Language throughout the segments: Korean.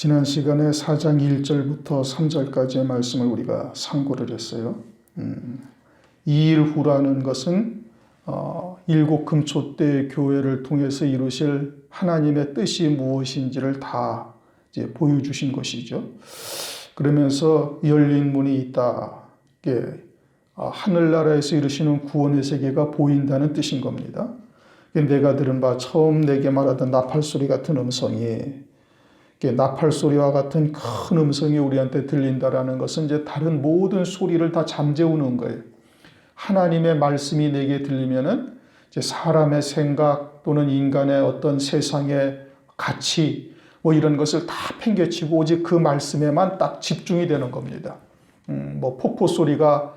지난 시간에 4장 1절부터 3절까지의 말씀을 우리가 상고를 했어요. 이 일 후라는 것은 일곱 금초 때 교회를 통해서 이루실 하나님의 뜻이 무엇인지를 다 이제 보여주신 것이죠. 그러면서 열린 문이 있다. 하늘나라에서 이루시는 구원의 세계가 보인다는 뜻인 겁니다. 내가 들은 바 처음 내게 말하던 나팔소리 같은 음성이 나팔소리와 같은 큰 음성이 우리한테 들린다라는 것은 이제 다른 모든 소리를 다 잠재우는 거예요. 하나님의 말씀이 내게 들리면은 이제 사람의 생각 또는 인간의 어떤 세상의 가치 뭐 이런 것을 다 팽개치고 오직 그 말씀에만 딱 집중이 되는 겁니다. 뭐 폭포 소리가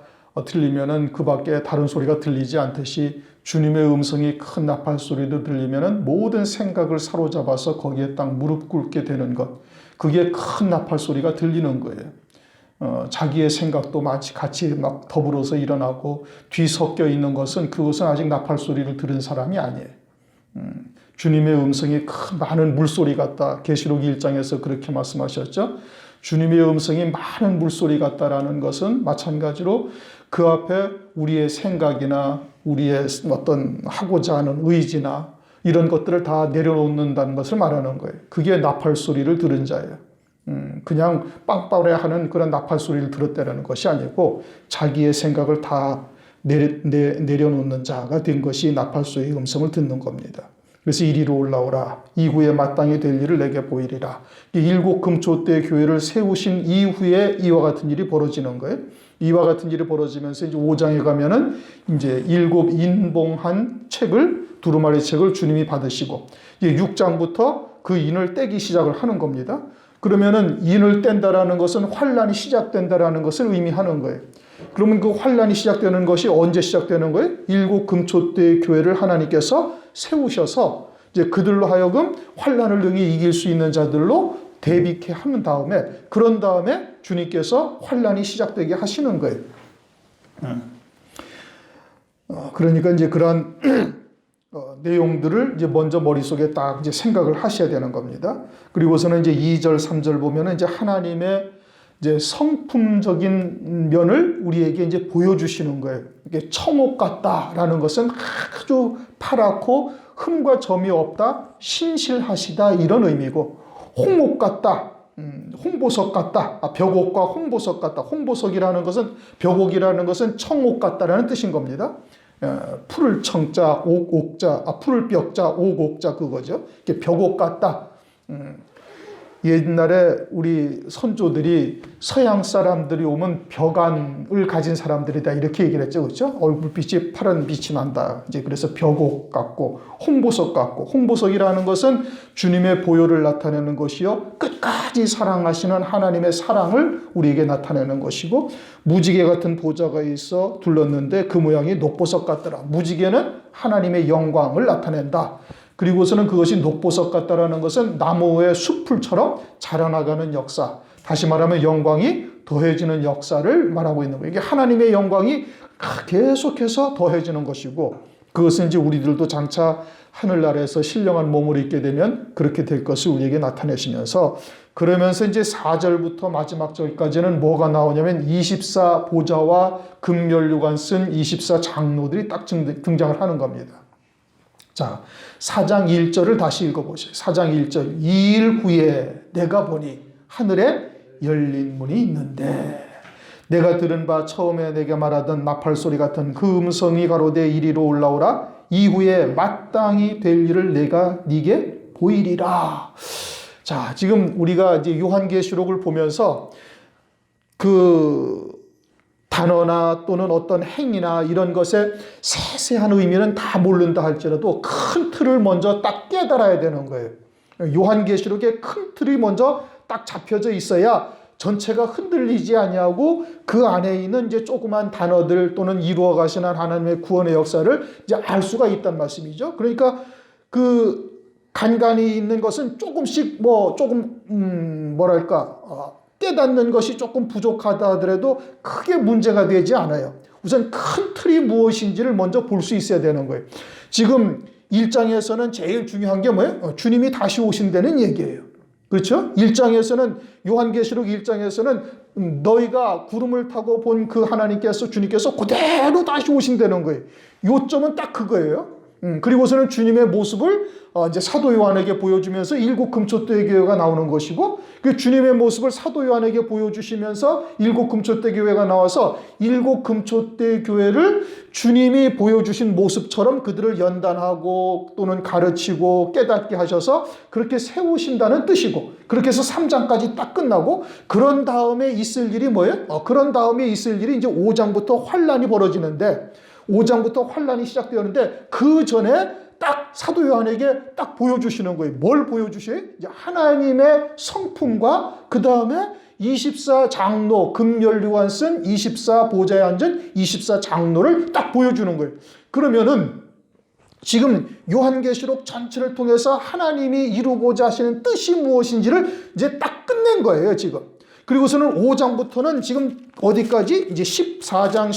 들리면은 그 밖에 다른 소리가 들리지 않듯이 주님의 음성이 큰 나팔 소리도 들리면은 모든 생각을 사로잡아서 거기에 딱 무릎 꿇게 되는 것. 그게 큰 나팔 소리가 들리는 거예요. 자기의 생각도 같이 막 더불어서 일어나고 뒤섞여 있는 것은 그것은 아직 나팔 소리를 들은 사람이 아니에요. 주님의 음성이 큰 많은 물소리 같다. 계시록 1장에서 그렇게 말씀하셨죠. 주님의 음성이 많은 물소리 같다라는 것은 마찬가지로 그 앞에 우리의 생각이나 우리의 어떤 하고자 하는 의지나 이런 것들을 다 내려놓는다는 것을 말하는 거예요. 그게 나팔 소리를 들은 자예요. 그냥 빵빠레 하는 그런 나팔 소리를 들었다는 것이 아니고 자기의 생각을 다 내려놓는 자가 된 것이 나팔 소리의 음성을 듣는 겁니다. 그래서 이리로 올라오라. 이후에 마땅히 될 일을 내게 보이리라. 일곱 금초 때 교회를 세우신 이후에 이와 같은 일이 벌어지는 거예요. 이와 같은 일이 벌어지면서 이제 5장에 가면은 이제 일곱 인봉한 책을, 두루마리 책을 주님이 받으시고, 이제 6장부터 그 인을 떼기 시작을 하는 겁니다. 그러면은 인을 뗀다라는 것은 환란이 시작된다라는 것을 의미하는 거예요. 그러면 그 환란이 시작되는 것이 언제 시작되는 거예요? 일곱 금초 때 교회를 하나님께서 세우셔서 이제 그들로 하여금 환란을 능히 이길 수 있는 자들로 대비케 하는 다음에 그런 다음에 주님께서 환란이 시작되게 하시는 거예요. 그러니까 이제 그런 내용들을 이제 먼저 머릿속에 딱 이제 생각을 하셔야 되는 겁니다. 그리고서는 이제 2절, 3절 보면은 이제 하나님의 이제 성품적인 면을 우리에게 이제 보여주시는 거예요. 이게 청옥 같다라는 것은 아주 파랗고 흠과 점이 없다, 신실하시다 이런 의미고, 홍옥 같다, 홍보석 같다, 벽옥과 홍보석 같다. 홍보석이라는 것은 벽옥이라는 것은 청옥 같다라는 뜻인 겁니다. 풀을 청자, 옥자, 풀을 벽자, 옥옥자 그거죠. 이게 벽옥 같다. 옛날에 우리 선조들이 서양 사람들이 오면 벽안을 가진 사람들이다 이렇게 얘기를 했죠, 그렇죠? 얼굴빛이 파란 빛이 난다. 이제 그래서 벽옥 같고 홍보석 같고, 홍보석이라는 것은 주님의 보혈을 나타내는 것이요 끝까지 사랑하시는 하나님의 사랑을 우리에게 나타내는 것이고, 무지개 같은 보좌가 있어 둘렀는데 그 모양이 녹보석 같더라. 무지개는 하나님의 영광을 나타낸다. 그리고서는 그것이 녹보석 같다라는 것은 나무의 숲풀처럼 자라나가는 역사, 다시 말하면 영광이 더해지는 역사를 말하고 있는 거예요. 이게 하나님의 영광이 계속해서 더해지는 것이고, 그것은 이제 우리들도 장차 하늘나라에서 신령한 몸을 입게 되면 그렇게 될 것을 우리에게 나타내시면서, 그러면서 이제 4절부터 마지막 절까지는 뭐가 나오냐면 24 보좌와 금면류관 쓴 24 장로들이 딱 등장을 하는 겁니다. 자, 4장 1절을 다시 읽어보세요. 4장 1절. 이 일 후에 내가 보니 하늘에 열린 문이 있는데, 내가 들은 바 처음에 내게 말하던 나팔소리 같은 그 음성이 가로되 이리로 올라오라. 이후에 마땅히 될 일을 내가 네게 보이리라. 자, 지금 우리가 이제 요한계시록을 보면서 그 단어나 또는 어떤 행위나 이런 것의 세세한 의미는 다 모른다 할지라도 큰 틀을 먼저 딱 깨달아야 되는 거예요. 요한계시록의 큰 틀이 먼저 딱 잡혀져 있어야 전체가 흔들리지 아니하고 그 안에 있는 이제 조그만 단어들 또는 이루어 가시는 하나님의 구원의 역사를 이제 알 수가 있단 말씀이죠. 그러니까 그 간간히 있는 것은 조금씩 깨닫는 것이 조금 부족하다 하더라도 크게 문제가 되지 않아요. 우선 큰 틀이 무엇인지를 먼저 볼 수 있어야 되는 거예요. 지금 1장에서는 제일 중요한 게 뭐예요? 주님이 다시 오신다는 얘기예요. 그렇죠? 1장에서는 요한계시록 1장에서는 너희가 구름을 타고 본 그 하나님께서 주님께서 그대로 다시 오신다는 거예요. 요점은 딱 그거예요. 그리고서는 주님의 모습을 이제 사도 요한에게 보여주면서 일곱 금초대 교회가 나오는 것이고, 그 주님의 모습을 사도 요한에게 보여주시면서 일곱 금초대 교회가 나와서 일곱 금초대 교회를 주님이 보여주신 모습처럼 그들을 연단하고 또는 가르치고 깨닫게 하셔서 그렇게 세우신다는 뜻이고, 그렇게 해서 3장까지 딱 끝나고, 그런 다음에 있을 일이 뭐예요? 그런 다음에 있을 일이 이제 5장부터 환란이 벌어지는데, 5장부터 환란이 시작되었는데 그 전에 딱 사도 요한에게 딱 보여주시는 거예요. 뭘 보여주셔요? 이제 하나님의 성품과 그 다음에 24장로, 금연류관 쓴 24보좌에 앉은 24장로를 딱 보여주는 거예요. 그러면은 지금 요한계시록 전체를 통해서 하나님이 이루고자 하시는 뜻이 무엇인지를 이제 딱 끝낸 거예요, 지금. 그리고서는 5장부터는 지금 어디까지? 이제 14장,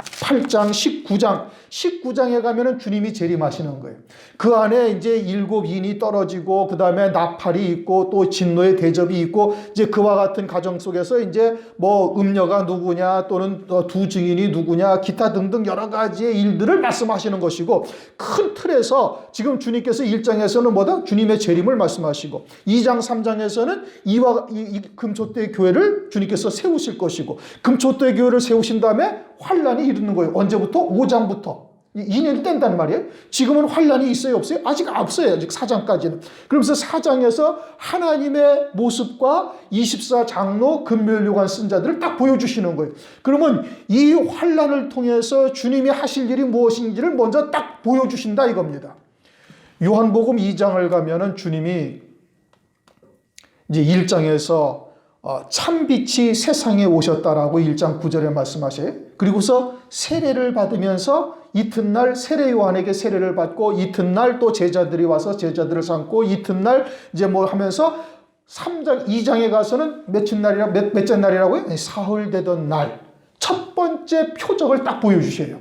18장, 19장에 가면은 주님이 재림하시는 거예요. 그 안에 이제 일곱 인이 떨어지고, 그 다음에 나팔이 있고, 또 진노의 대접이 있고, 이제 그와 같은 가정 속에서 이제 뭐 음녀가 누구냐, 또는 두 증인이 누구냐, 기타 등등 여러 가지의 일들을 말씀하시는 것이고, 큰 틀에서 지금 주님께서 1장에서는 뭐다? 주님의 재림을 말씀하시고, 2장, 3장에서는 이 금초대 교회를 주님께서 세우실 것이고, 금초대 교회를 세우신 다음에 환란이 이르는 거예요. 언제부터? 5장부터. 2년이 뗀단 말이에요. 지금은 환란이 있어요, 없어요? 아직 없어요. 아직 4장까지는. 그러면서 4장에서 하나님의 모습과 24장로 금멸류관 쓴 자들을 딱 보여주시는 거예요. 그러면 이 환란을 통해서 주님이 하실 일이 무엇인지를 먼저 딱 보여주신다 이겁니다. 요한복음 2장을 가면은 주님이 이제 1장에서 참빛이 세상에 오셨다라고 1장 9절에 말씀하셔요. 그리고서 세례를 받으면서 이튿날 세례 요한에게 세례를 받고, 이튿날 또 제자들이 와서 제자들을 삼고, 이튿날 이제 뭐 하면서 2장에 가서는 몇째 날이라고요? 사흘 되던 날 첫 번째 표적을 딱 보여주셔요.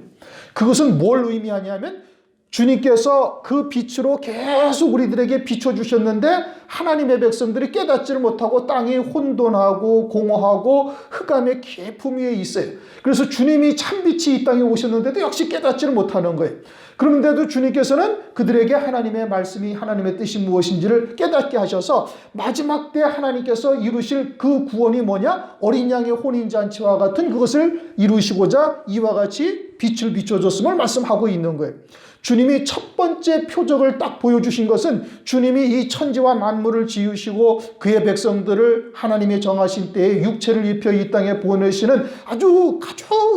그것은 뭘 의미하냐면 주님께서 그 빛으로 계속 우리들에게 비춰주셨는데 하나님의 백성들이 깨닫지를 못하고 땅이 혼돈하고 공허하고 흑암의 깊음 위에 있어요. 그래서 주님이 참빛이 이 땅에 오셨는데도 역시 깨닫지를 못하는 거예요. 그런데도 주님께서는 그들에게 하나님의 말씀이, 하나님의 뜻이 무엇인지를 깨닫게 하셔서 마지막 때 하나님께서 이루실 그 구원이 뭐냐? 어린 양의 혼인잔치와 같은 그것을 이루시고자 이와 같이 빛을 비춰줬음을 말씀하고 있는 거예요. 주님이 첫 번째 표적을 딱 보여주신 것은 주님이 이 천지와 만물을 지으시고 그의 백성들을 하나님의 정하신 때에 육체를 입혀 이 땅에 보내시는 아주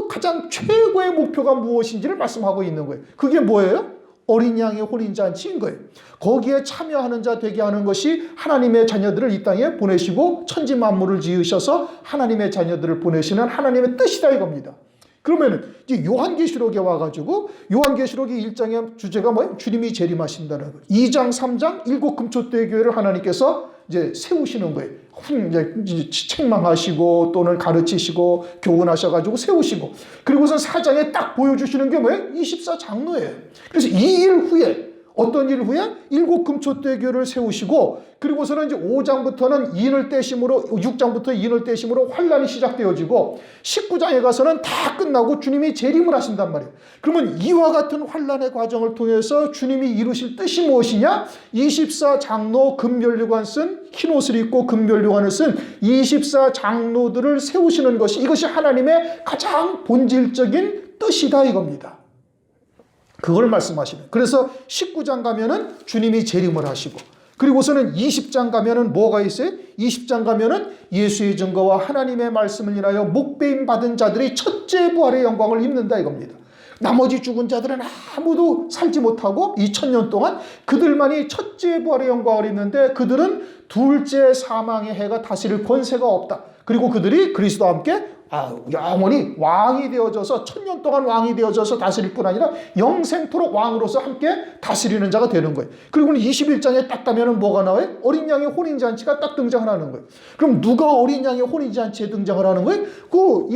가장 최고의 목표가 무엇인지를 말씀하고 있는 거예요. 그게 뭐예요? 어린 양의 혼인잔치인 거예요. 거기에 참여하는 자 되게 하는 것이 하나님의 자녀들을 이 땅에 보내시고 천지 만물을 지으셔서 하나님의 자녀들을 보내시는 하나님의 뜻이다 이겁니다. 그러면은 이제 요한계시록에 와가지고 요한계시록이 1장의 주제가 뭐예요? 주님이 재림하신다는 거예요. 2장, 3장 일곱 금초대 교회를 하나님께서 이제 세우시는 거예요. 이제 책망하시고 또는 가르치시고 교훈하셔가지고 세우시고, 그리고서 4장에 딱 보여주시는 게 뭐예요? 24장로예요. 그래서 이 일 후에 어떤 일 후에 일곱 금초대 교회를 세우시고, 그리고서는 이제 5장부터는 인을 떼심으로, 6장부터 인을 떼심으로 환란이 시작되어지고 19장에 가서는 다 끝나고 주님이 재림을 하신단 말이에요. 그러면 이와 같은 환란의 과정을 통해서 주님이 이루실 뜻이 무엇이냐? 24장로 금면류관 쓴 흰옷을 입고 금면류관을 쓴 24장로들을 세우시는 것이, 이것이 하나님의 가장 본질적인 뜻이다 이겁니다. 그걸 말씀하시는. 그래서 19장 가면은 주님이 재림을 하시고, 그리고서는 20장 가면은 뭐가 있어요? 20장 가면은 예수의 증거와 하나님의 말씀을 인하여 목배임 받은 자들이 첫째 부활의 영광을 입는다 이겁니다. 나머지 죽은 자들은 아무도 살지 못하고 2000년 동안 그들만이 첫째 부활의 영광을 입는데, 그들은 둘째 사망의 해가 다스릴 권세가 없다. 그리고 그들이 그리스도와 함께 영원히 왕이 되어져서 1000년 동안 왕이 되어져서 다스릴 뿐 아니라 영생토록 왕으로서 함께 다스리는 자가 되는 거예요. 그리고 21장에 딱 가면은 뭐가 나와요? 어린 양의 혼인잔치가 딱 등장을 하는 거예요. 그럼 누가 어린 양의 혼인잔치에 등장을 하는 거예요? 그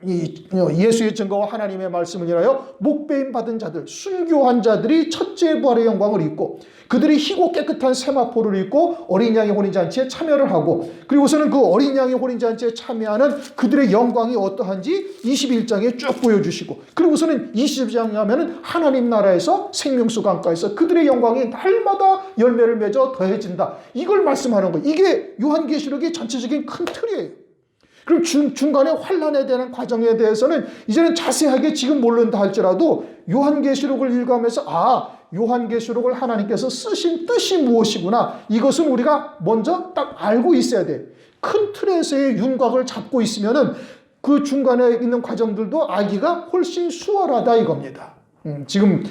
예수의 증거와 하나님의 말씀을 인하여 목배임 받은 자들, 순교한 자들이 첫째 부활의 영광을 입고 그들이 희고 깨끗한 세마포를 입고 어린 양의 혼인잔치에 참여를 하고 그리고서는 그 어린 양의 혼인잔치에 참여하는 그들의 영광이 어떠한지 21장에 쭉 보여주시고 그리고서는 20장에 하면은 하나님 나라에서 생명수 강가에서 그들의 영광이 날마다 열매를 맺어 더해진다. 이걸 말씀하는 거예요. 이게 요한계시록의 전체적인 큰 틀이에요. 그럼 중간에 환란에 대한 과정에 대해서는 이제는 자세하게 지금 모른다 할지라도 요한계시록을 읽어가면서 요한계시록을 하나님께서 쓰신 뜻이 무엇이구나. 이것은 우리가 먼저 딱 알고 있어야 돼. 큰 틀에서의 윤곽을 잡고 있으면은 그 중간에 있는 과정들도 알기가 훨씬 수월하다 이겁니다. 지금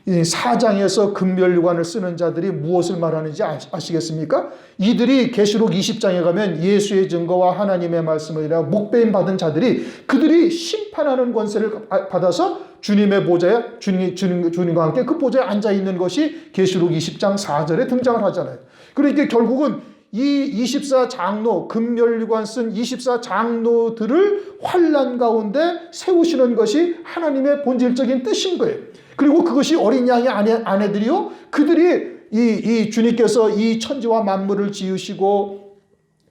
이 4장에서 금멸류관을 쓰는 자들이 무엇을 말하는지 아시겠습니까? 이들이 계시록 20장에 가면 예수의 증거와 하나님의 말씀을 인하여 목배임 받은 자들이 그들이 심판하는 권세를 받아서 주님의 보좌에 주님과 함께 그 보좌에 앉아 있는 것이 계시록 20장 4절에 등장을 하잖아요. 그러니까 결국은 이 24장로 금멸류관 쓴 24장로들을 환난 가운데 세우시는 것이 하나님의 본질적인 뜻인 거예요. 그리고 그것이 어린 양의 아내들이요. 그들이 이 주님께서 이 천지와 만물을 지으시고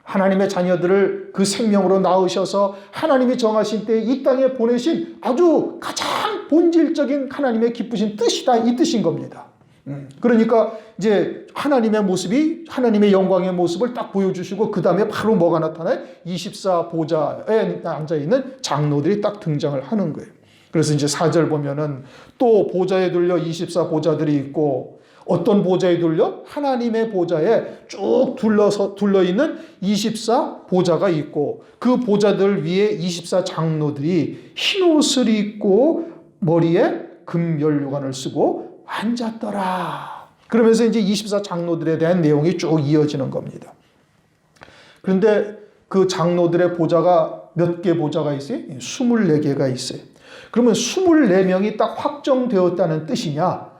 하나님의 자녀들을 그 생명으로 낳으셔서 하나님이 정하신 때에 이 땅에 보내신 아주 가장 본질적인 하나님의 기쁘신 뜻이다. 이 뜻인 겁니다. 그러니까 이제 하나님의 모습이 하나님의 영광의 모습을 딱 보여주시고 그 다음에 바로 뭐가 나타나요? 24보좌에 앉아있는 장로들이 딱 등장을 하는 거예요. 그래서 이제 4절 보면은 또 보좌에 둘려 24보좌들이 있고 어떤 보좌에 둘려? 하나님의 보좌에 쭉 둘러있는 24보좌가 있고 그 보좌들 위에 24장로들이 흰옷을 입고 머리에 금연류관을 쓰고 앉았더라. 그러면서 이제 24장로들에 대한 내용이 쭉 이어지는 겁니다. 그런데 그 장로들의 보좌가 몇 개 보좌가 있어요? 24개가 있어요. 그러면 24명이 딱 확정되었다는 뜻이냐?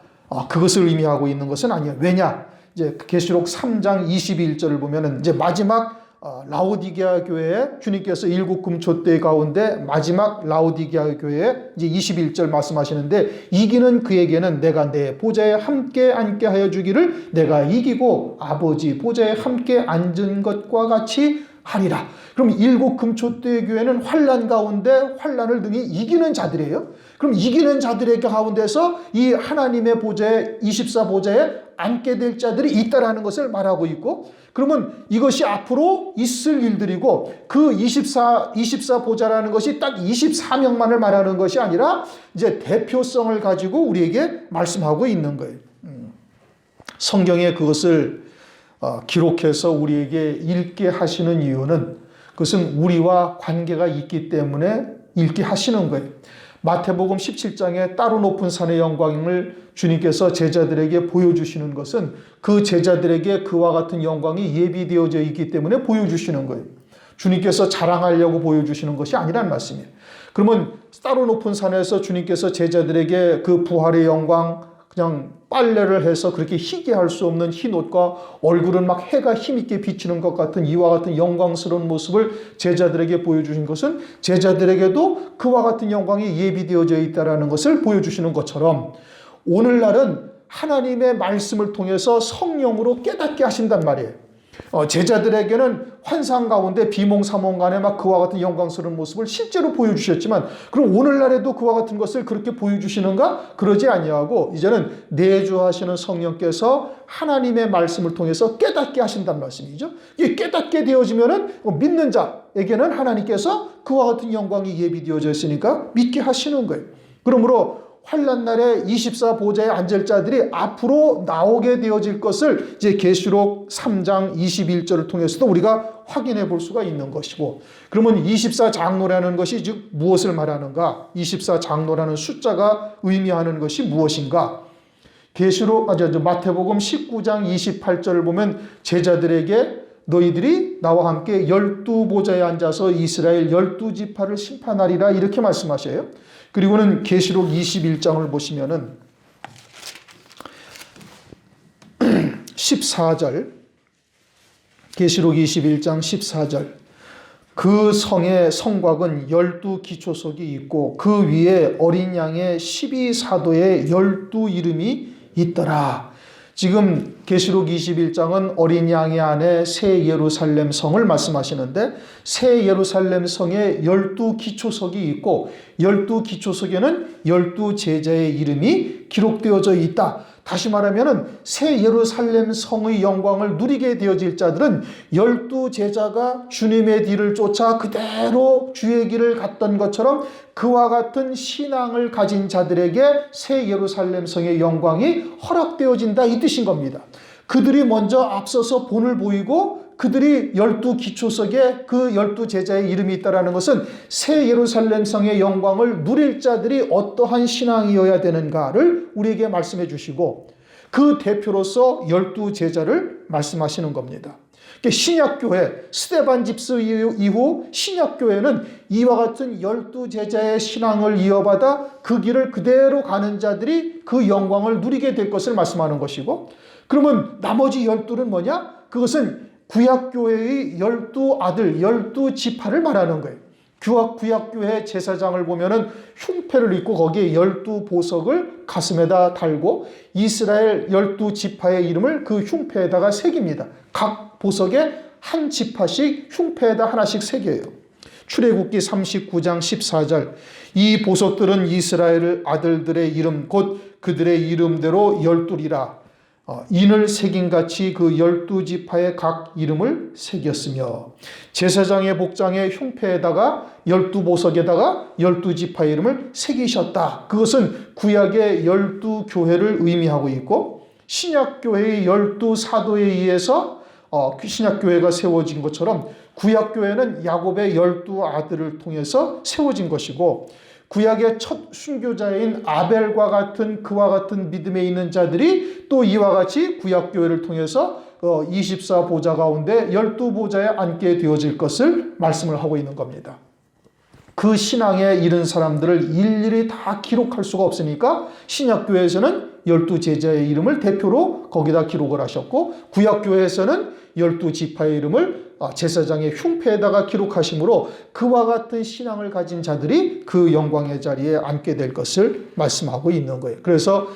그것을 의미하고 있는 것은 아니에요. 왜냐? 이제 계시록 3장 21절을 보면은 이제 마지막 라오디게아 교회에 주님께서 일곱 금촛대 가운데 마지막 라오디게아 교회에 이제 21절 말씀하시는데 이기는 그에게는 내가 내 보좌에 함께 앉게 하여 주기를 내가 이기고 아버지 보좌에 함께 앉은 것과 같이 하리라. 그럼 일곱 금촛대 교회는 환난 가운데 환난을 등이 이기는 자들이에요. 그럼 이기는 자들의 가운데서 이 하나님의 보좌에 24보좌에 앉게 될 자들이 있다라는 것을 말하고 있고 그러면 이것이 앞으로 있을 일들이고 그 24보좌라는 것이 딱 24명만을 말하는 것이 아니라 이제 대표성을 가지고 우리에게 말씀하고 있는 거예요. 성경에 그것을 기록해서 우리에게 읽게 하시는 이유는 그것은 우리와 관계가 있기 때문에 읽게 하시는 거예요. 마태복음 17장에 따로 높은 산의 영광을 주님께서 제자들에게 보여주시는 것은 그 제자들에게 그와 같은 영광이 예비되어져 있기 때문에 보여주시는 거예요. 주님께서 자랑하려고 보여주시는 것이 아니란 말씀이에요. 그러면 따로 높은 산에서 주님께서 제자들에게 그 부활의 영광 그냥 빨래를 해서 그렇게 희게 할 수 없는 흰 옷과 얼굴은 막 해가 힘있게 비치는 것 같은 이와 같은 영광스러운 모습을 제자들에게 보여주신 것은 제자들에게도 그와 같은 영광이 예비되어져 있다는 것을 보여주시는 것처럼 오늘날은 하나님의 말씀을 통해서 성령으로 깨닫게 하신단 말이에요. 제자들에게는 환상 가운데 비몽사몽 간에 막 그와 같은 영광스러운 모습을 실제로 보여주셨지만 그럼 오늘날에도 그와 같은 것을 그렇게 보여주시는가? 그러지 아니하고 이제는 내주하시는 성령께서 하나님의 말씀을 통해서 깨닫게 하신단 말씀이죠. 이게 깨닫게 되어지면은 믿는 자에게는 하나님께서 그와 같은 영광이 예비되어져 있으니까 믿게 하시는 거예요. 그러므로 환난 날에 24보좌에 앉을 자들이 앞으로 나오게 되어질 것을 이제 계시록 3장 21절을 통해서도 우리가 확인해 볼 수가 있는 것이고 그러면 24장로라는 것이 즉 무엇을 말하는가? 24장로라는 숫자가 의미하는 것이 무엇인가? 마태복음 19장 28절을 보면 제자들에게 너희들이 나와 함께 12보좌에 앉아서 이스라엘 12지파를 심판하리라 이렇게 말씀하셔요. 그리고는 계시록 21장을 보시면은 14절 계시록 21장 14절 그 성의 성곽은 12기초석이 있고 그 위에 어린 양의 12사도의 12 이름이 있더라. 지금 계시록 21장은 어린 양의 안에 새 예루살렘 성을 말씀하시는데 새 예루살렘 성에 12기초석이 있고 12기초석에는 12제자의 이름이 기록되어져 있다. 다시 말하면 새 예루살렘 성의 영광을 누리게 되어질 자들은 12제자가 주님의 뒤를 쫓아 그대로 주의 길을 갔던 것처럼 그와 같은 신앙을 가진 자들에게 새 예루살렘 성의 영광이 허락되어진다 이 뜻인 겁니다. 그들이 먼저 앞서서 본을 보이고 그들이 12기초석에 그 12제자의 이름이 있다는 것은 새 예루살렘 성의 영광을 누릴 자들이 어떠한 신앙이어야 되는가를 우리에게 말씀해 주시고 그 대표로서 12제자를 말씀하시는 겁니다. 신약교회, 스데반 집수 이후 신약교회는 이와 같은 12제자의 신앙을 이어받아 그 길을 그대로 가는 자들이 그 영광을 누리게 될 것을 말씀하는 것이고 그러면 나머지 12는 뭐냐? 그것은 구약교회의 12아들, 12지파를 말하는 거예요. 구약교회 제사장을 보면은 흉패를 입고 거기에 12보석을 가슴에다 달고 이스라엘 12지파의 이름을 그 흉패에다가 새깁니다. 각 보석에 한 지파씩 흉패에다 하나씩 새겨요. 출애굽기 39장 14절 이 보석들은 이스라엘 아들들의 이름 곧 그들의 이름대로 12이라 인을 새긴같이 그 12지파의 각 이름을 새겼으며 제사장의 복장의 흉패에다가 12보석에다가 12지파의 이름을 새기셨다. 그것은 구약의 12교회를 의미하고 있고 신약교회의 12사도에 의해서 신약교회가 세워진 것처럼 구약교회는 야곱의 12아들을 통해서 세워진 것이고 구약의 첫 순교자인 아벨과 같은 그와 같은 믿음에 있는 자들이 또 이와 같이 구약교회를 통해서 24보좌 가운데 12보좌에 앉게 되어질 것을 말씀을 하고 있는 겁니다. 그 신앙에 이른 사람들을 일일이 다 기록할 수가 없으니까 신약교회에서는 12제자의 이름을 대표로 거기다 기록을 하셨고 구약교회에서는 12지파의 이름을 제사장의 흉패에다가 기록하심으로 그와 같은 신앙을 가진 자들이 그 영광의 자리에 앉게 될 것을 말씀하고 있는 거예요. 그래서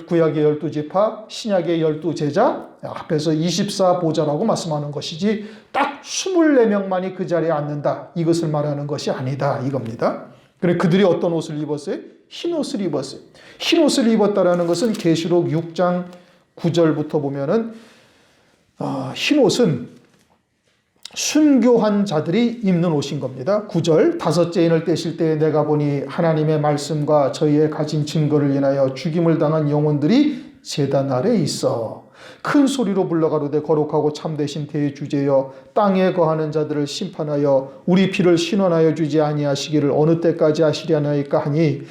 구약의 12지파, 신약의 12제자 합해서 24보좌라고 말씀하는 것이지 딱 24명만이 그 자리에 앉는다 이것을 말하는 것이 아니다 이겁니다. 그래 그들이 어떤 옷을 입었어요? 흰 옷을 입었어요. 흰 옷을 입었다라는 것은 계시록 6장 9절부터 보면은 흰 옷은 순교한 자들이 입는 옷인 겁니다. 9절 다섯째 인을 떼실 때에 내가 보니 하나님의 말씀과 저희의 가진 증거를 인하여 죽임을 당한 영혼들이 제단 아래 있어 큰 소리로 불러가로되 거룩하고 참되신 대주제여 땅에 거하는 자들을 심판하여 우리 피를 신원하여 주지 아니하시기를 어느 때까지 하시려나이까 하니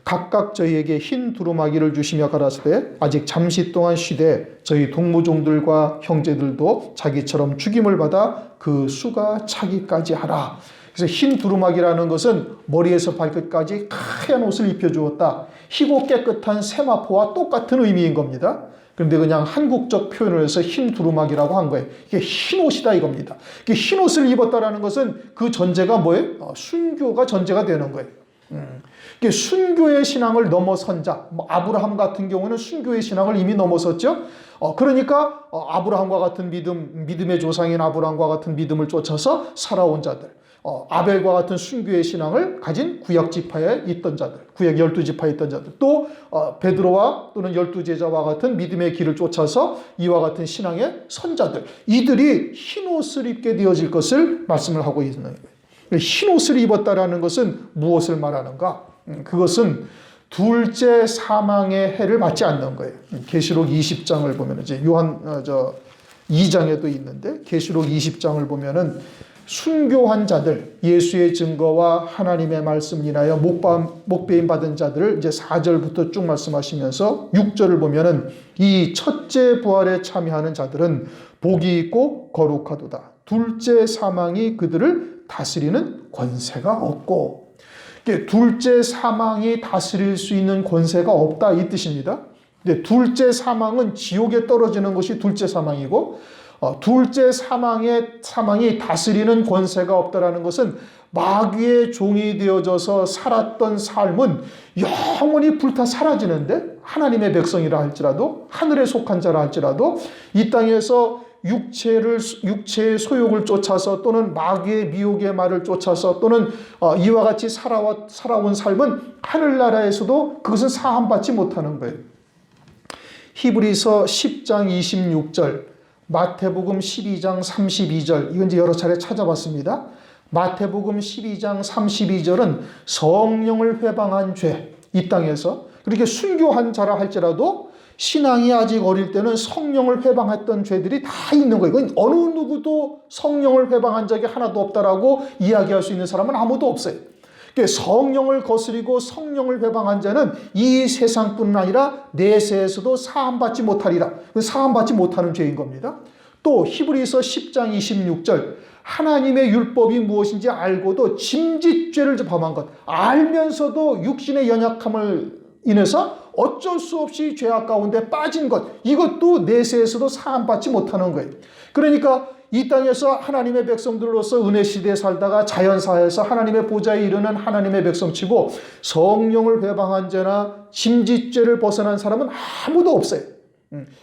각각 저희에게 흰 두루마기를 주시며 가라사대 아직 잠시 동안 쉬되 저희 동무종들과 형제들도 자기처럼 죽임을 받아 그 수가 차기까지 하라. 그래서 흰 두루마기라는 것은 머리에서 발끝까지 하얀 옷을 입혀주었다. 희고 깨끗한 세마포와 똑같은 의미인 겁니다. 그런데 그냥 한국적 표현을 해서 흰 두루마기라고 한 거예요. 이게 흰 옷이다 이겁니다. 흰 옷을 입었다라는 것은 그 전제가 뭐예요? 순교가 전제가 되는 거예요. 순교의 신앙을 넘어선 자, 아브라함 같은 경우는 순교의 신앙을 이미 넘어섰죠. 그러니까 아브라함과 같은 믿음의 조상인 아브라함과 같은 믿음을 쫓아서 살아온 자들, 아벨과 같은 순교의 신앙을 가진 구약 지파에 있던 자들, 구약 12지파에 있던 자들, 또 베드로와 또는 12제자와 같은 믿음의 길을 쫓아서 이와 같은 신앙의 선자들, 이들이 흰 옷을 입게 되어질 것을 말씀을 하고 있는 거예요. 흰 옷을 입었다라는 것은 무엇을 말하는가? 그것은 둘째 사망의 해를 맞지 않는 거예요. 계시록 20장을 보면 이제 요한 2장에도 있는데 계시록 20장을 보면은 순교한 자들, 예수의 증거와 하나님의 말씀을 인하여 목배임 받은 자들을 이제 4절부터 쭉 말씀하시면서 6절을 보면은 이 첫째 부활에 참여하는 자들은 복이 있고 거룩하도다. 둘째 사망이 그들을 다스리는 권세가 없고, 둘째 사망이 다스릴 수 있는 권세가 없다 이 뜻입니다. 근데 둘째 사망은 지옥에 떨어지는 것이 둘째 사망이고 둘째 사망이 다스리는 권세가 없다라는 것은 마귀의 종이 되어져서 살았던 삶은 영원히 불타 사라지는데, 하나님의 백성이라 할지라도, 하늘에 속한 자라 할지라도 이 땅에서 육체의 소욕을 쫓아서 또는 마귀의 미혹의 말을 쫓아서 또는 이와 같이 살아온 삶은 하늘나라에서도 그것은 사함받지 못하는 거예요. 히브리서 10장 26절, 마태복음 12장 32절, 이건 이제 여러 차례 찾아봤습니다. 마태복음 12장 32절은 성령을 회방한 죄, 이 땅에서 그렇게 순교한 자라 할지라도 신앙이 아직 어릴 때는 성령을 회방했던 죄들이 다 있는 거예요. 이건 어느 누구도 성령을 회방한 적이 하나도 없다라고 이야기할 수 있는 사람은 아무도 없어요. 성령을 거스리고 성령을 회방한 자는 이 세상뿐 아니라 내세에서도 사함받지 못하리라. 사함받지 못하는 죄인 겁니다. 또 히브리서 10장 26절, 하나님의 율법이 무엇인지 알고도 짐짓죄를 범한 것, 알면서도 육신의 연약함을 인해서 어쩔 수 없이 죄악 가운데 빠진 것, 이것도 내세에서도 사함받지 못하는 거예요. 그러니까 이 땅에서 하나님의 백성들로서 은혜 시대에 살다가 자연사에서 하나님의 보좌에 이르는 하나님의 백성치고 성령을 회방한 죄나 짐짓죄를 벗어난 사람은 아무도 없어요.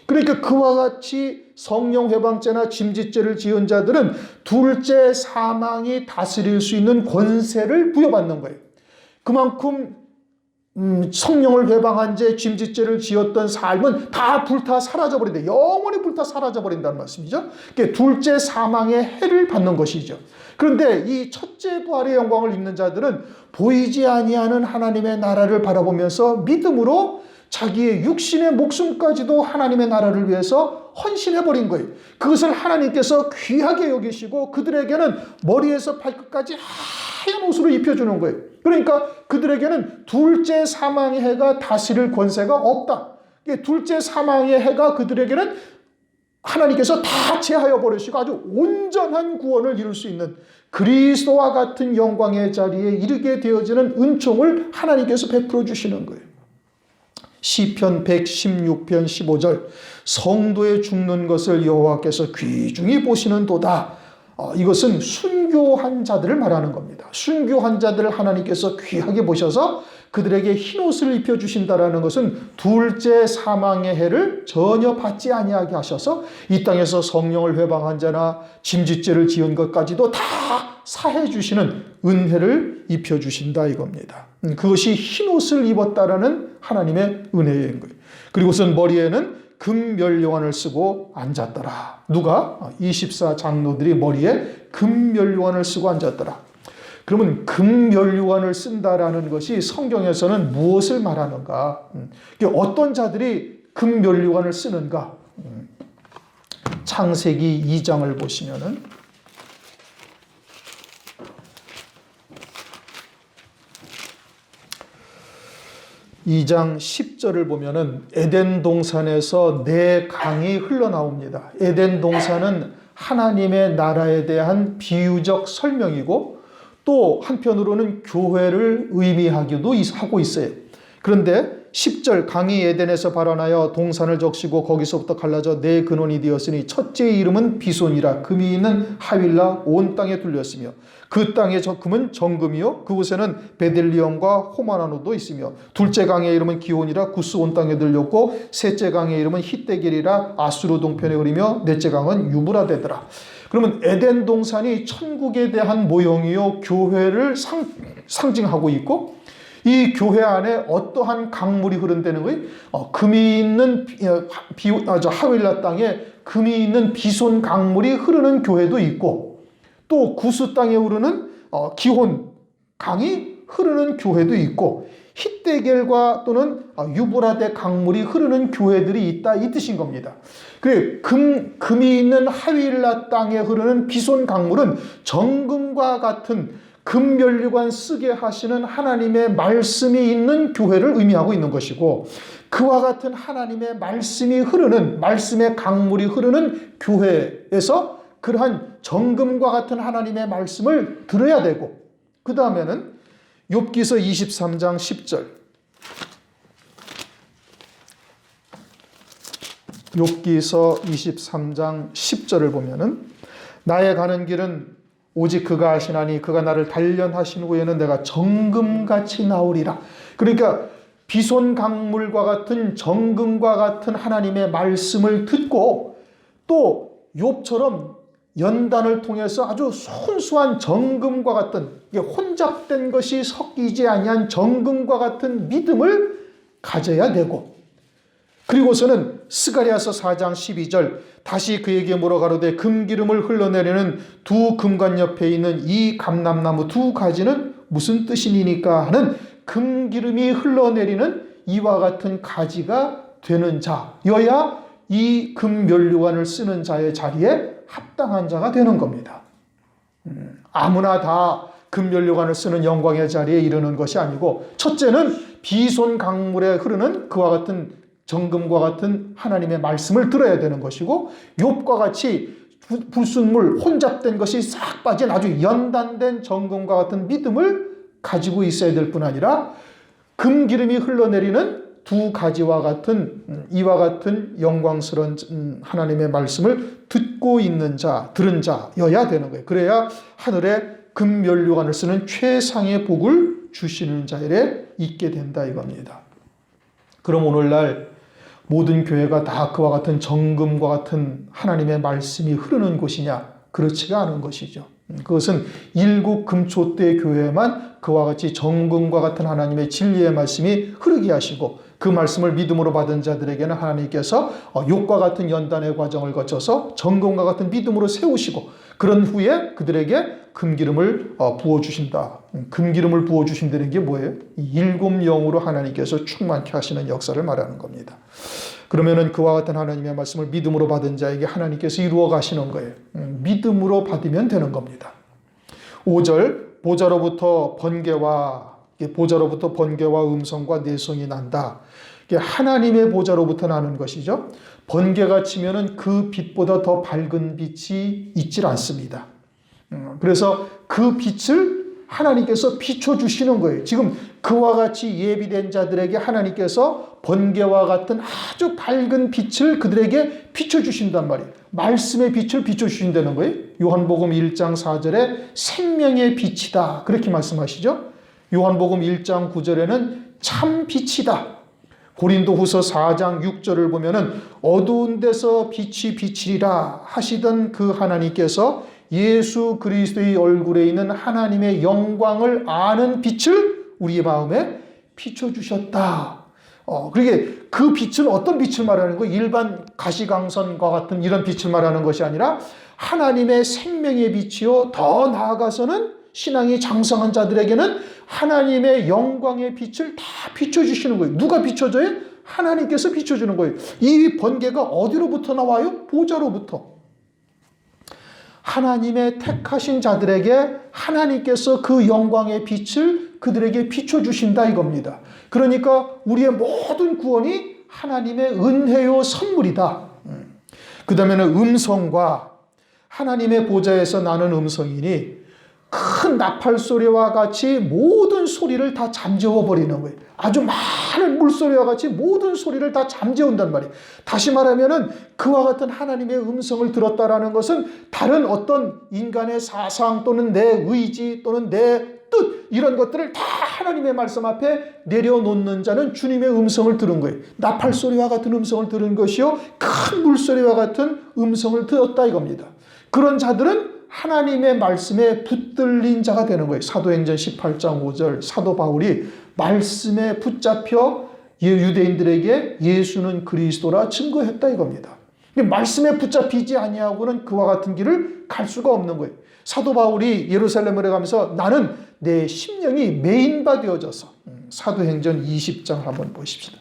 그러니까 그와 같이 성령 회방죄나 짐짓죄를 지은 자들은 둘째 사망이 다스릴 수 있는 권세를 부여받는 거예요. 그만큼 성령을 회방한 죄, 짐짓죄를 지었던 삶은 다 불타 사라져버린다. 영원히 불타 사라져버린다는 말씀이죠. 그러니까 둘째 사망의 해를 받는 것이죠. 그런데 이 첫째 부활의 영광을 입는 자들은 보이지 아니하는 하나님의 나라를 바라보면서 믿음으로 자기의 육신의 목숨까지도 하나님의 나라를 위해서 헌신해버린 거예요. 그것을 하나님께서 귀하게 여기시고 그들에게는 머리에서 발끝까지 하얀 옷으로 입혀주는 거예요. 그러니까 그들에게는 둘째 사망의 해가 다스릴 권세가 없다. 둘째 사망의 해가 그들에게는 하나님께서 다 제하여 버리시고 아주 온전한 구원을 이룰 수 있는 그리스도와 같은 영광의 자리에 이르게 되어지는 은총을 하나님께서 베풀어 주시는 거예요. 시편 116편 15절, 성도의 죽는 것을 여호와께서 귀중히 보시는도다. 이것은 순교한 자들을 말하는 겁니다. 순교한 자들을 하나님께서 귀하게 보셔서 그들에게 흰옷을 입혀주신다라는 것은 둘째 사망의 해를 전혀 받지 아니하게 하셔서 이 땅에서 성령을 회방한 자나 짐짓죄를 지은 것까지도 다 사해 주시는 은혜를 입혀주신다 이겁니다. 그것이 흰옷을 입었다라는 하나님의 은혜인 거예요. 그리고선 머리에는 금면류관을 쓰고 앉았더라. 누가? 24 장로들이 머리에 금면류관을 쓰고 앉았더라. 그러면 금면류관을 쓴다라는 것이 성경에서는 무엇을 말하는가? 어떤 자들이 금면류관을 쓰는가? 창세기 2장을 보시면은 2장 10절을 보면은 에덴 동산에서 네 강이 흘러나옵니다. 에덴 동산은 하나님의 나라에 대한 비유적 설명이고 또 한편으로는 교회를 의미하기도 하고 있어요. 그런데 10절, 강이 에덴에서 발원하여 동산을 적시고 거기서부터 갈라져 네 근원이 되었으니 첫째의 이름은 비손이라. 금이 있는 하윌라 온 땅에 둘렸으며 그 땅의 금은 정금이요 그곳에는 베델리엄과 호마나노도 있으며 둘째 강의 이름은 기온이라 구스 온 땅에 들렸고 셋째 강의 이름은 히데겔이라 아수르 동편에 흐르며 넷째 강은 유브라데더라. 그러면 에덴 동산이 천국에 대한 모형이요 교회를 상징하고 있고 이 교회 안에 어떠한 강물이 흐른다는 거예요? 금이 있는 하윌라 땅에 금이 있는 비손 강물이 흐르는 교회도 있고 또 구스 땅에 흐르는 기혼 강이 흐르는 교회도 있고 히데겔과 또는 유브라데 강물이 흐르는 교회들이 있다 이 뜻인 겁니다. 그래 금이 있는 하윌라 땅에 흐르는 비손 강물은 정금과 같은 금면류관 쓰게 하시는 하나님의 말씀이 있는 교회를 의미하고 있는 것이고 그와 같은 하나님의 말씀이 흐르는 말씀의 강물이 흐르는 교회에서 그러한 정금과 같은 하나님의 말씀을 들어야 되고 그 다음에는 욥기서 23장 10절 욥기서 23장 10절을 보면은 나의 가는 길은 오직 그가 하시나니 그가 나를 단련하신 후에는 내가 정금같이 나오리라. 그러니까 비손강물과 같은 정금과 같은 하나님의 말씀을 듣고 또 욥처럼 연단을 통해서 아주 순수한 정금과 같은 혼잡된 것이 섞이지 아니한 정금과 같은 믿음을 가져야 되고, 그리고서는 스가랴서 4장 12절 다시 그에게 물어가로되 금기름을 흘러내리는 두 금관 옆에 있는 이 감람나무 두 가지는 무슨 뜻이니까 하는 금기름이 흘러내리는 이와 같은 가지가 되는 자여야 이 금면류관을 쓰는 자의 자리에 합당한 자가 되는 겁니다. 아무나 다 금면류관을 쓰는 영광의 자리에 이르는 것이 아니고, 첫째는 비손 강물에 흐르는 그와 같은 정금과 같은 하나님의 말씀을 들어야 되는 것이고, 욥과 같이 불순물 혼잡된 것이 싹 빠진 아주 연단된 정금과 같은 믿음을 가지고 있어야 될 뿐 아니라 금기름이 흘러내리는 두 가지와 같은 이와 같은 영광스러운 하나님의 말씀을 듣고 있는 자, 들은 자여야 되는 거예요. 그래야 하늘에 금면류관을 쓰는 최상의 복을 주시는 자리에 있게 된다 이겁니다. 그럼 오늘날 모든 교회가 다 그와 같은 정금과 같은 하나님의 말씀이 흐르는 곳이냐? 그렇지가 않은 것이죠. 그것은 일국 금초대 교회만 그와 같이 정금과 같은 하나님의 진리의 말씀이 흐르게 하시고, 그 말씀을 믿음으로 받은 자들에게는 하나님께서 욥과 같은 연단의 과정을 거쳐서 정금과 같은 믿음으로 세우시고, 그런 후에 그들에게 금기름을 부어주신다. 금기름을 부어주신다는 게 뭐예요? 일곱 영으로 하나님께서 충만케 하시는 역사를 말하는 겁니다. 그러면은 그와 같은 하나님의 말씀을 믿음으로 받은 자에게 하나님께서 이루어 가시는 거예요. 믿음으로 받으면 되는 겁니다. 5절 보좌로부터 번개와 음성과 내성이 난다. 이게 하나님의 보좌로부터 나는 것이죠. 번개가 치면은 그 빛보다 더 밝은 빛이 있질 않습니다. 그래서 그 빛을 하나님께서 비춰주시는 거예요. 지금 그와 같이 예비된 자들에게 하나님께서 번개와 같은 아주 밝은 빛을 그들에게 비춰주신단 말이에요. 말씀의 빛을 비춰주신다는 거예요. 요한복음 1장 4절에 생명의 빛이다, 그렇게 말씀하시죠. 요한복음 1장 9절에는 참 빛이다. 고린도후서 4장 6절을 보면은 어두운 데서 빛이 비치리라 하시던 그 하나님께서 예수 그리스도의 얼굴에 있는 하나님의 영광을 아는 빛을 우리의 마음에 비춰주셨다. 그러게 그 빛은 어떤 빛을 말하는 거예요? 일반 가시광선과 같은 이런 빛을 말하는 것이 아니라 하나님의 생명의 빛이요, 더 나아가서는 신앙이 장성한 자들에게는 하나님의 영광의 빛을 다 비춰주시는 거예요. 누가 비춰줘요? 하나님께서 비춰주는 거예요. 이 번개가 어디로부터 나와요? 보좌로부터. 하나님의 택하신 자들에게 하나님께서 그 영광의 빛을 그들에게 비춰주신다 이겁니다. 그러니까 우리의 모든 구원이 하나님의 은혜요 선물이다. 그 다음에는 음성과 하나님의 보좌에서 나는 음성이니 큰 나팔 소리와 같이 모든 소리를 다 잠재워 버리는 거예요. 아주 많은 물소리와 같이 모든 소리를 다 잠재운단 말이에요. 다시 말하면은 그와 같은 하나님의 음성을 들었다라는 것은 다른 어떤 인간의 사상 또는 내 의지 또는 내 뜻 이런 것들을 다 하나님의 말씀 앞에 내려놓는 자는 주님의 음성을 들은 거예요. 나팔 소리와 같은 음성을 들은 것이요, 큰 물소리와 같은 음성을 들었다 이겁니다. 그런 자들은 하나님의 말씀에 붙들린 자가 되는 거예요. 사도행전 18장 5절 사도 바울이 말씀에 붙잡혀 유대인들에게 예수는 그리스도라 증거했다 이겁니다. 말씀에 붙잡히지 아니하고는 그와 같은 길을 갈 수가 없는 거예요. 사도 바울이 예루살렘을 가면서 나는 내 심령이 메인바 되어져서, 사도행전 20장 한번 보십시다.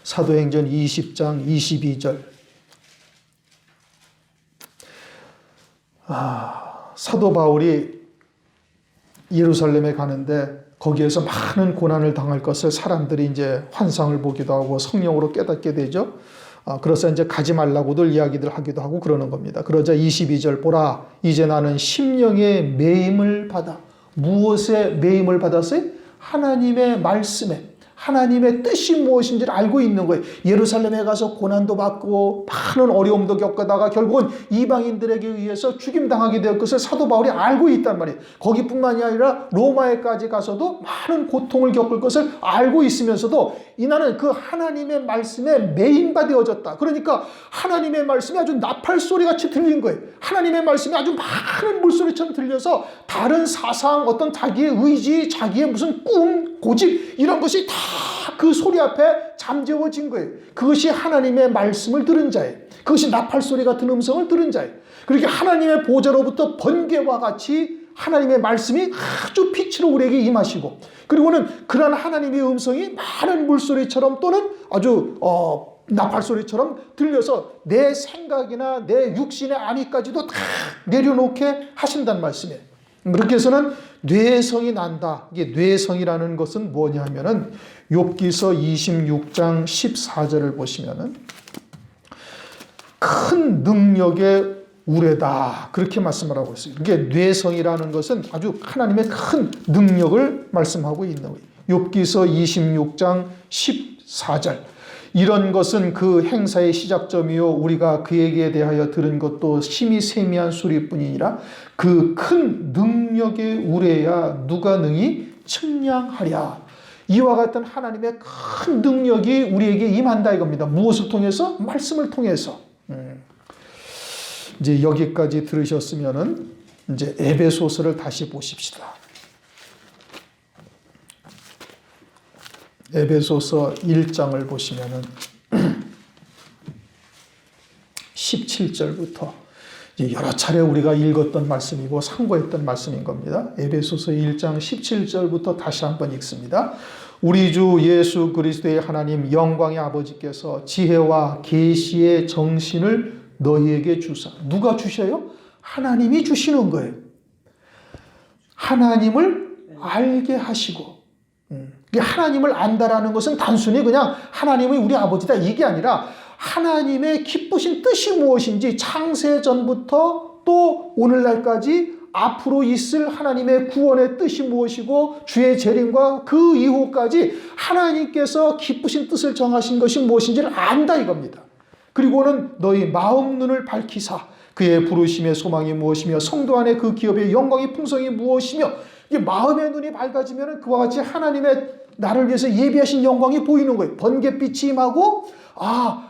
사도행전 20장 22절. 사도 바울이 예루살렘에 가는데 거기에서 많은 고난을 당할 것을 사람들이 이제 환상을 보기도 하고 성령으로 깨닫게 되죠. 그래서 이제 가지 말라고들 이야기들 하기도 하고 그러는 겁니다. 그러자 22절 보라 이제 나는 심령의 매임을 받아. 무엇에 매임을 받았어요? 하나님의 말씀에 하나님의 뜻이 무엇인지를 알고 있는 거예요. 예루살렘에 가서 고난도 받고 많은 어려움도 겪다가 결국은 이방인들에게 의해서 죽임당하게 될 것을 사도 바울이 알고 있단 말이에요. 거기뿐만이 아니라 로마에까지 가서도 많은 고통을 겪을 것을 알고 있으면서도 이나는 그 하나님의 말씀에 매인바 되어졌다. 그러니까 하나님의 말씀이 아주 나팔소리같이 들린 거예요. 하나님의 말씀이 아주 많은 물소리처럼 들려서 다른 사상, 어떤 자기의 의지, 자기의 무슨 꿈, 고집 이런 것이 다 그 소리 앞에 잠재워진 거예요. 그것이 하나님의 말씀을 들은 자예요. 그것이 나팔소리 같은 음성을 들은 자예요. 그렇게 하나님의 보좌로부터 번개와 같이 하나님의 말씀이 아주 빛으로 우리에게 임하시고, 그리고는 그러한 하나님의 음성이 많은 물소리처럼 또는 아주 나팔소리처럼 들려서 내 생각이나 내 육신의 안위까지도 다 내려놓게 하신다는 말씀이에요. 그렇게 해서는 뇌성이 난다. 이게 뇌성이라는 것은 뭐냐 하면은 욥기서 26장 14절을 보시면은 큰 능력의 우레다. 그렇게 말씀을 하고 있어요. 이게 뇌성이라는 것은 아주 하나님의 큰 능력을 말씀하고 있는 거예요. 욥기서 26장 14절. 이런 것은 그 행사의 시작점이요 우리가 그에게 대하여 들은 것도 심히 세미한 소리뿐이니라. 그 큰 능력의 우레야 누가 능히 측량하랴. 이와 같은 하나님의 큰 능력이 우리에게 임한다 이겁니다. 무엇을 통해서? 말씀을 통해서. 이제 여기까지 들으셨으면은 이제 에베소서를 다시 보십시다. 에베소서 1장을 보시면은 17절부터 여러 차례 우리가 읽었던 말씀이고 상고했던 말씀인 겁니다. 에베소서 1장 17절부터 다시 한번 읽습니다. 우리 주 예수 그리스도의 하나님 영광의 아버지께서 지혜와 계시의 정신을 너희에게 주사. 누가 주셔요? 하나님이 주시는 거예요. 하나님을 알게 하시고, 하나님을 안다라는 것은 단순히 그냥 하나님이 우리 아버지다 이게 아니라 하나님의 기쁘신 뜻이 무엇인지 창세전부터 또 오늘날까지 앞으로 있을 하나님의 구원의 뜻이 무엇이고 주의 재림과 그 이후까지 하나님께서 기쁘신 뜻을 정하신 것이 무엇인지를 안다 이겁니다. 그리고는 너희 마음 눈을 밝히사 그의 부르심의 소망이 무엇이며 성도 안에 그 기업의 영광의 풍성이 무엇이며, 이게 마음의 눈이 밝아지면 그와 같이 하나님의 나를 위해서 예비하신 영광이 보이는 거예요. 번갯빛이 임하고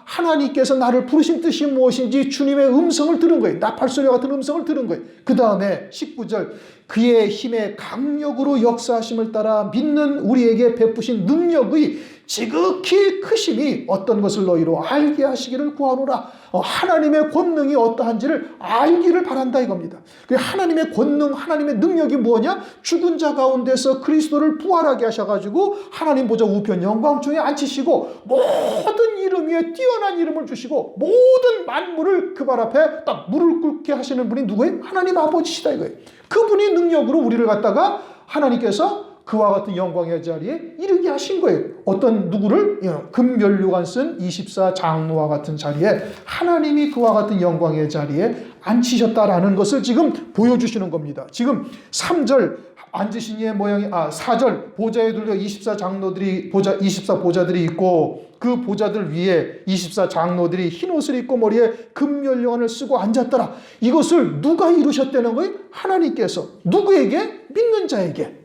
하나님께서 나를 부르신 뜻이 무엇인지 주님의 음성을 들은 거예요. 나팔소리와 같은 음성을 들은 거예요. 그 다음에 19절 그의 힘의 강력으로 역사하심을 따라 믿는 우리에게 베푸신 능력의 지극히 크심이 어떤 것을 너희로 알게 하시기를 구하노라. 하나님의 권능이 어떠한지를 알기를 바란다 이겁니다. 하나님의 권능, 하나님의 능력이 뭐냐? 죽은 자 가운데서 그리스도를 부활하게 하셔가지고 하나님 보좌 우편 영광중에 앉히시고 모든 이름 위에 뛰어난 이름을 주시고 모든 만물을 그 발 앞에 딱 무릎 꿇게 하시는 분이 누구예요? 하나님 아버지시다 이거예요. 그분이 능력으로 우리를 갖다가 하나님께서 그와 같은 영광의 자리에 이르게 하신 거예요. 어떤 누구를? 금면류관 쓴 24장로와 같은 자리에 하나님이 그와 같은 영광의 자리에 앉히셨다라는 것을 지금 보여주시는 겁니다. 지금 3절 앉으신 이의 모양이 4절 보좌에 둘려 24장로들이 24보좌들이 있고 그 보좌들 위에 24장로들이 흰 옷을 입고 머리에 금면류관을 쓰고 앉았더라. 이것을 누가 이루셨다는 거예요? 하나님께서. 누구에게? 믿는 자에게.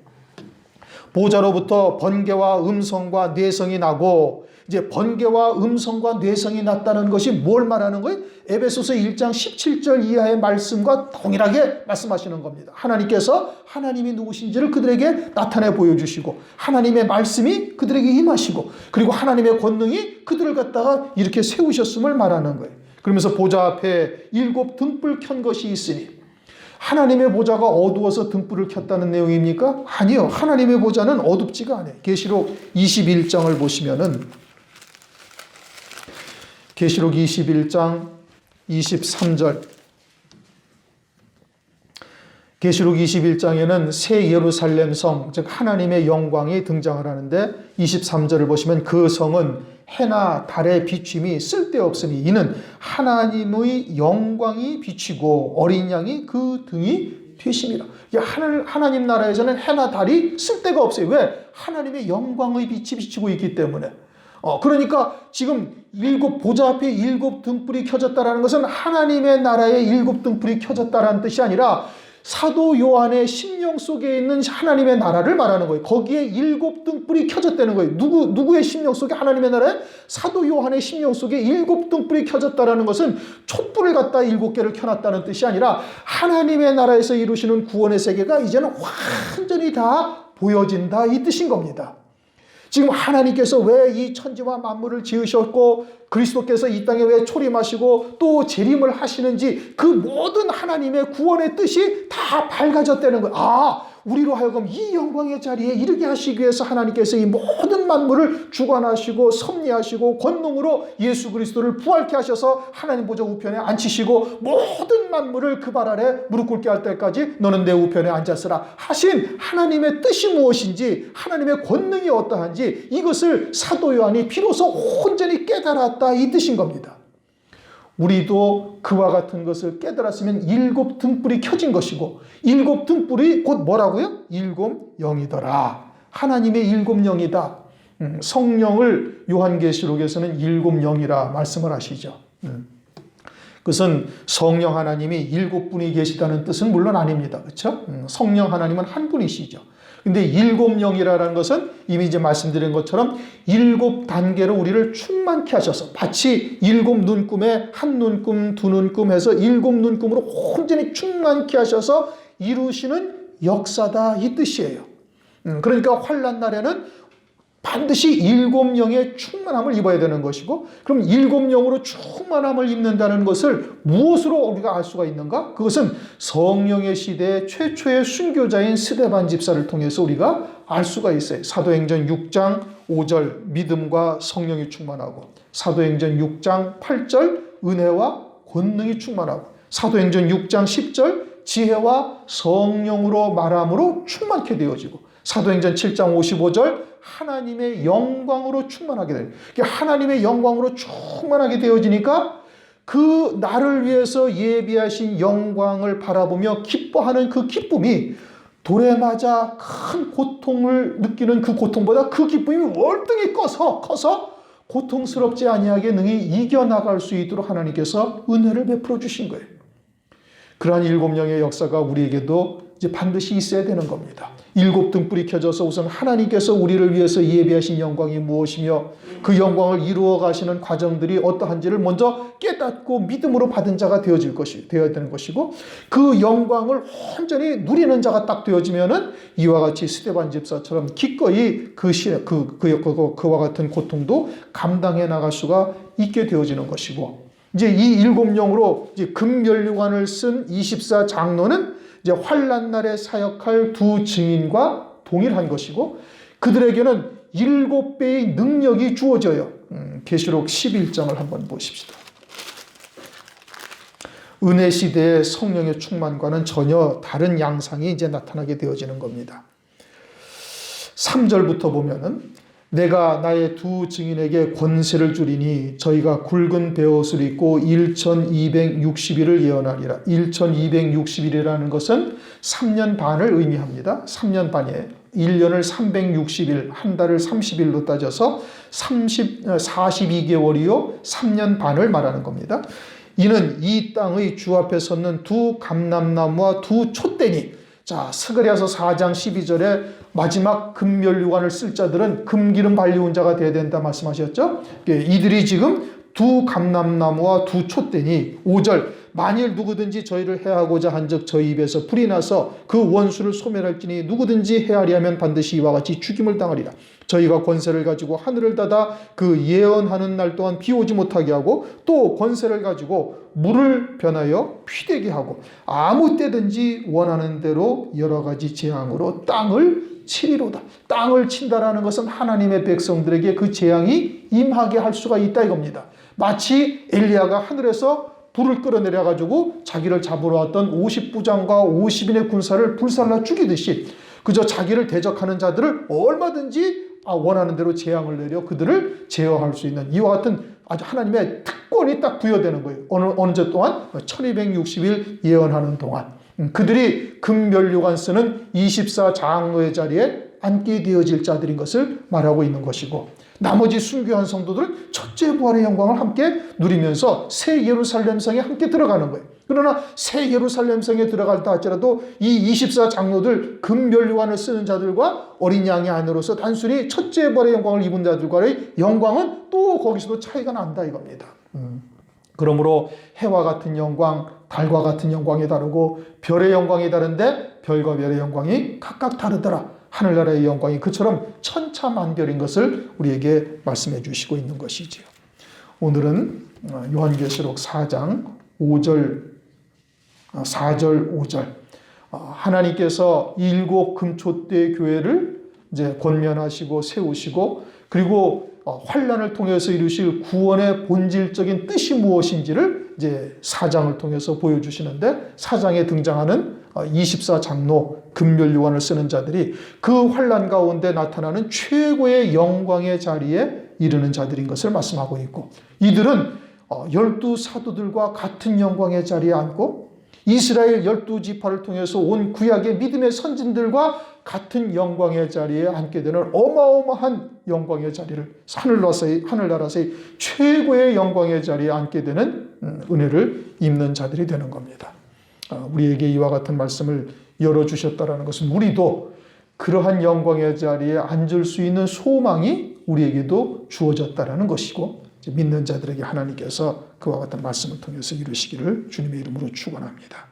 보좌로부터 번개와 음성과 뇌성이 나고, 이제 번개와 음성과 뇌성이 났다는 것이 뭘 말하는 거예요? 에베소서 1장 17절 이하의 말씀과 동일하게 말씀하시는 겁니다. 하나님께서 하나님이 누구신지를 그들에게 나타내 보여주시고 하나님의 말씀이 그들에게 임하시고 그리고 하나님의 권능이 그들을 갖다가 이렇게 세우셨음을 말하는 거예요. 그러면서 보좌 앞에 7 등불 켠 것이 있으니, 하나님의 보좌가 어두워서 등불을 켰다는 내용입니까? 아니요. 하나님의 보좌는 어둡지가 않아요. 계시록 21장을 보시면은 계시록 21장 23절 계시록 21장에는 새 예루살렘 성, 즉 하나님의 영광이 등장을 하는데 23절을 보시면 그 성은 해나 달의 비춤이 쓸데없으니 이는 하나님의 영광이 비치고 어린 양이 그 등이 되심이라. 하나님 나라에서는 해나 달이 쓸데가 없어요. 왜? 하나님의 영광의 빛이 비치고 있기 때문에. 그러니까 지금 보좌 앞에 7등불이 켜졌다라는 것은 하나님의 나라에 7등불이 켜졌다라는 뜻이 아니라 사도 요한의 심령 속에 있는 하나님의 나라를 말하는 거예요. 거기에 7등불이 켜졌다는 거예요. 누구의 심령 속에? 하나님의 나라에? 사도 요한의 심령 속에 7등불이 켜졌다는 것은 촛불을 갖다 7개를 켜놨다는 뜻이 아니라 하나님의 나라에서 이루시는 구원의 세계가 이제는 완전히 다 보여진다, 이 뜻인 겁니다. 지금 하나님께서 왜 이 천지와 만물을 지으셨고 그리스도께서 이 땅에 왜 초림하시고 또 재림을 하시는지 그 모든 하나님의 구원의 뜻이 다 밝아졌다는 거예요. 우리로 하여금 이 영광의 자리에 이르게 하시기 위해서 하나님께서 이 모든 만물을 주관하시고 섭리하시고 권능으로 예수 그리스도를 부활케 하셔서 하나님 보좌 우편에 앉히시고 모든 만물을 그 발 아래 무릎 꿇게 할 때까지 너는 내 우편에 앉았으라 하신 하나님의 뜻이 무엇인지, 하나님의 권능이 어떠한지, 이것을 사도 요한이 비로소 온전히 깨달았다, 이 뜻인 겁니다. 우리도 그와 같은 것을 깨달았으면 7등불이 켜진 것이고, 7등불이 곧 뭐라고요? 7영이더라. 하나님의 7영이다. 성령을 요한계시록에서는 7영이라 말씀을 하시죠. 그것은 성령 하나님이 7분이 계시다는 뜻은 물론 아닙니다. 그렇죠? 성령 하나님은 한 분이시죠. 근데 7영이라는 것은 이미 이제 말씀드린 것처럼 7단계로 우리를 충만케 하셔서 마치 7눈금에 한 눈금, 두 눈금 해서 7눈금으로 온전히 충만케 하셔서 이루시는 역사다, 이 뜻이에요. 그러니까 환난 날에는 반드시 7영의 충만함을 입어야 되는 것이고, 그럼 7영으로 충만함을 입는다는 것을 무엇으로 우리가 알 수가 있는가? 그것은 성령의 시대의 최초의 순교자인 스데반 집사를 통해서 우리가 알 수가 있어요. 사도행전 6장 5절 믿음과 성령이 충만하고, 사도행전 6장 8절 은혜와 권능이 충만하고, 사도행전 6장 10절 지혜와 성령으로 말함으로 충만케 되어지고, 사도행전 7장 55절 하나님의 영광으로 충만하게 돼요. 하나님의 영광으로 충만하게 되어지니까 그 나를 위해서 예비하신 영광을 바라보며 기뻐하는 그 기쁨이 돌에 맞아 큰 고통을 느끼는 그 고통보다 그 기쁨이 월등히 커서 고통스럽지 아니하게 능히 이겨나갈 수 있도록 하나님께서 은혜를 베풀어 주신 거예요. 그러한 7영의 역사가 우리에게도 이제 반드시 있어야 되는 겁니다. 7등불이 켜져서 우선 하나님께서 우리를 위해서 예비하신 영광이 무엇이며 그 영광을 이루어 가시는 과정들이 어떠한지를 먼저 깨닫고 믿음으로 받은 자가 되어야 되는 것이고, 그 영광을 온전히 누리는 자가 딱 되어지면은 이와 같이 스데반 집사처럼 기꺼이 그와 같은 고통도 감당해 나갈 수가 있게 되어지는 것이고, 이제 이 7영으로 이제 금면류관을 쓴 24장로는 이제 환난 날에 사역할 두 증인과 동일한 것이고, 그들에게는 7배의 능력이 주어져요. 계시록 11장을 한번 보십시다. 은혜 시대의 성령의 충만과는 전혀 다른 양상이 이제 나타나게 되어지는 겁니다. 3절부터 보면은 내가 나의 두 증인에게 권세를 주리니 저희가 굵은 베옷을 입고 1260일을 예언하리라. 1260일이라는 것은 3년 반을 의미합니다. 3년 반에 1년을 360일, 한 달을 30일로 따져서 42개월이요 3년 반을 말하는 겁니다. 이는 이 땅의 주 앞에 섰는 두 감람나무와 두 촛대니, 자, 스가랴서 4장 12절에 마지막 금면류관을 쓸 자들은 금기름 발리운 자가 되어야 된다 말씀하셨죠? 이들이 지금 두 감람나무와 두 촛대니, 5절 만일 누구든지 저희를 해하고자 한즉 저희 입에서 불이 나서 그 원수를 소멸할지니 누구든지 해하리하면 반드시 이와 같이 죽임을 당하리라. 저희가 권세를 가지고 하늘을 닫아 그 예언하는 날 동안 비 오지 못하게 하고, 또 권세를 가지고 물을 변하여 피되게 하고 아무 때든지 원하는 대로 여러 가지 재앙으로 땅을 치리로다. 땅을 친다라는 것은 하나님의 백성들에게 그 재앙이 임하게 할 수가 있다 이겁니다. 마치 엘리야가 하늘에서 불을 끌어내려가지고 자기를 잡으러 왔던 50부장과 50인의 군사를 불살라 죽이듯이 그저 자기를 대적하는 자들을 얼마든지 원하는 대로 재앙을 내려 그들을 제어할 수 있는 이와 같은 아주 하나님의 특권이 딱 부여되는 거예요. 어느 제 동안 1260일 예언하는 동안. 그들이 금면류관 쓰는 24장로의 자리에 앉게 되어질 자들인 것을 말하고 있는 것이고, 나머지 순교한 성도들은 첫째 부활의 영광을 함께 누리면서 새 예루살렘 성에 함께 들어가는 거예요. 그러나 새 예루살렘 성에 들어갈다 할지라도 이 24장로들 금면류관을 쓰는 자들과 어린 양의 안으로서 단순히 첫째 부활의 영광을 입은 자들과의 영광은 또 거기서도 차이가 난다 이겁니다. 그러므로 해와 같은 영광, 달과 같은 영광이 다르고 별의 영광이 다른데 별과 별의 영광이 각각 다르더라. 하늘나라의 영광이 그처럼 천차만별인 것을 우리에게 말씀해 주시고 있는 것이지요. 오늘은 요한계시록 4장 4절 5절 하나님께서 일곱 금촛대 교회를 이제 권면하시고 세우시고, 그리고 환난을 통해서 이루실 구원의 본질적인 뜻이 무엇인지를 이제 4장을 통해서 보여주시는데, 4장에 등장하는 24장로 금면류관을 쓰는 자들이 그 환난 가운데 나타나는 최고의 영광의 자리에 이르는 자들인 것을 말씀하고 있고, 이들은 12사도들과 같은 영광의 자리에 앉고 이스라엘 12지파를 통해서 온 구약의 믿음의 선진들과 같은 영광의 자리에 앉게 되는 어마어마한 영광의 자리를, 하늘나라에서의 최고의 영광의 자리에 앉게 되는 은혜를 입는 자들이 되는 겁니다. 우리에게 이와 같은 말씀을 열어주셨다는 것은 우리도 그러한 영광의 자리에 앉을 수 있는 소망이 우리에게도 주어졌다는 것이고, 믿는 자들에게 하나님께서 그와 같은 말씀을 통해서 이루시기를 주님의 이름으로 축원합니다.